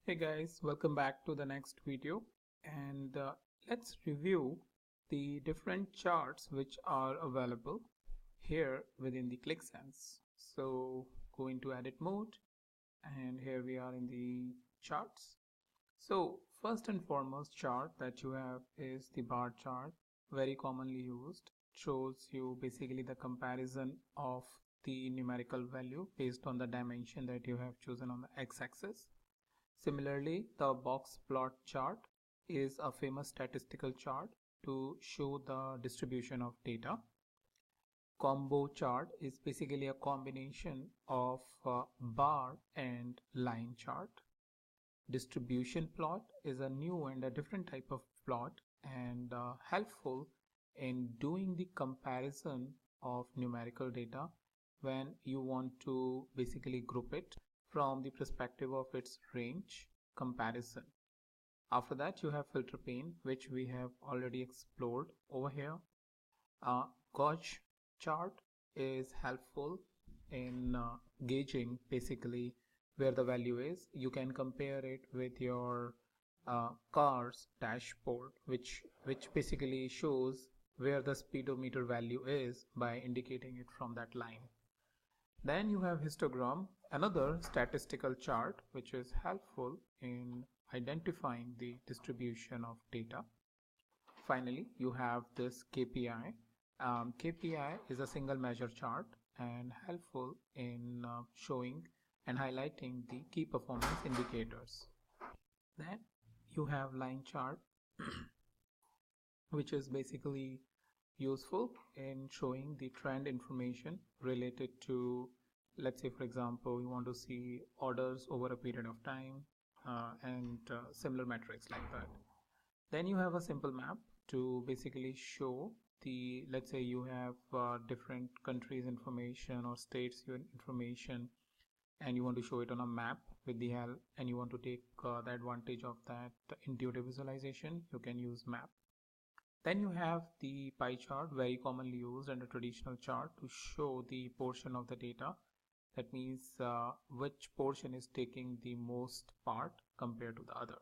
Hey guys, welcome back to the next video, and let's review the different charts which are available here within the Qlik sense. So go into edit mode, and here we are in the charts. So first and foremost chart that you have is the bar chart, very commonly used. Shows you basically the comparison of the numerical value based on the dimension that you have chosen on the x-axis. Similarly, the Boxplot chart is a famous statistical chart to show the distribution of data. Combo chart is basically a combination of bar and line chart. Distribution plot is a new and a different type of plot and helpful in doing the comparison of numerical data when you want to basically group it from the perspective of its range comparison. After that, you have filter pane, which we have already explored over here. Gauge chart is helpful in gauging basically where the value is. You can compare it with your car's dashboard, which basically shows where the speedometer value is by indicating it from that line. Then you have histogram, another statistical chart which is helpful in identifying the distribution of data. Finally, you have this KPI. KPI is a single measure chart and helpful in showing and highlighting the key performance indicators. Then you have line chart which is basically useful in showing the trend information related to, let's say for example, you want to see orders over a period of time and similar metrics like that. Then you have a simple map to basically show the, let's say you have different countries information or states information and you want to show it on a map with the help, and you want to take the advantage of that intuitive visualization, you can use map. Then you have the pie chart, very commonly used and a traditional chart to show the portion of the data. That means which portion is taking the most part compared to the other.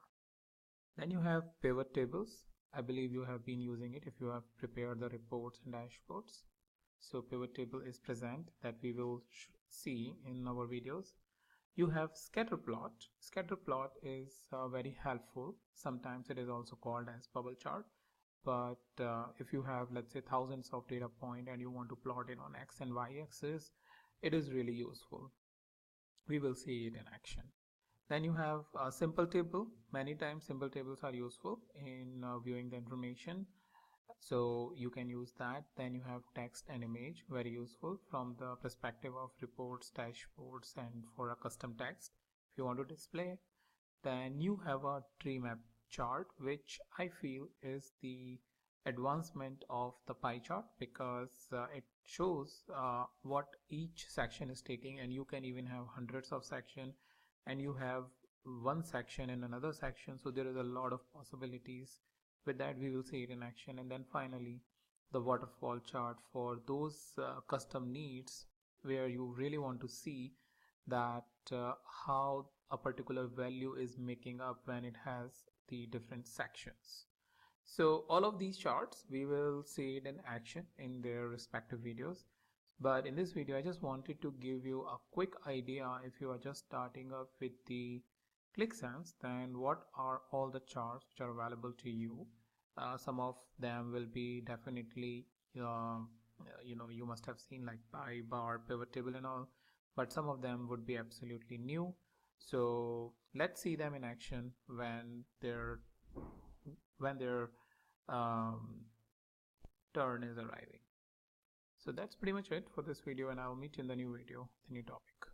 Then you have pivot tables. I believe you have been using it if you have prepared the reports and dashboards. So pivot table is present that we will see in our videos. You have scatter plot. Scatter plot is very helpful. Sometimes it is also called as bubble chart. But if you have, let's say, thousands of data points and you want to plot it on X and Y axis, it is really useful. We will see it in action. Then you have a simple table. Many times simple tables are useful in viewing the information. So you can use that. Then you have text and image, very useful from the perspective of reports, dashboards, and for a custom text if you want to display. Then you have a Treemap chart, which I feel is the advancement of the pie chart because it shows what each section is taking, and you can even have hundreds of sections and you have one section in another section, so there is a lot of possibilities. With that, we will see it in action. And then finally, the waterfall chart for those custom needs where you really want to see that how a particular value is making up when it has the different sections. So all of these charts we will see it in action in their respective videos, but in this video I just wanted to give you a quick idea. If you are just starting up with the Qlik sense, then what are all the charts which are available to you? Some of them will be definitely you must have seen, like pie, bar, pivot table and all, but some of them would be absolutely new. So let's see them in action when their turn is arriving. So that's pretty much it for this video, and I'll meet you in the new video, the new topic.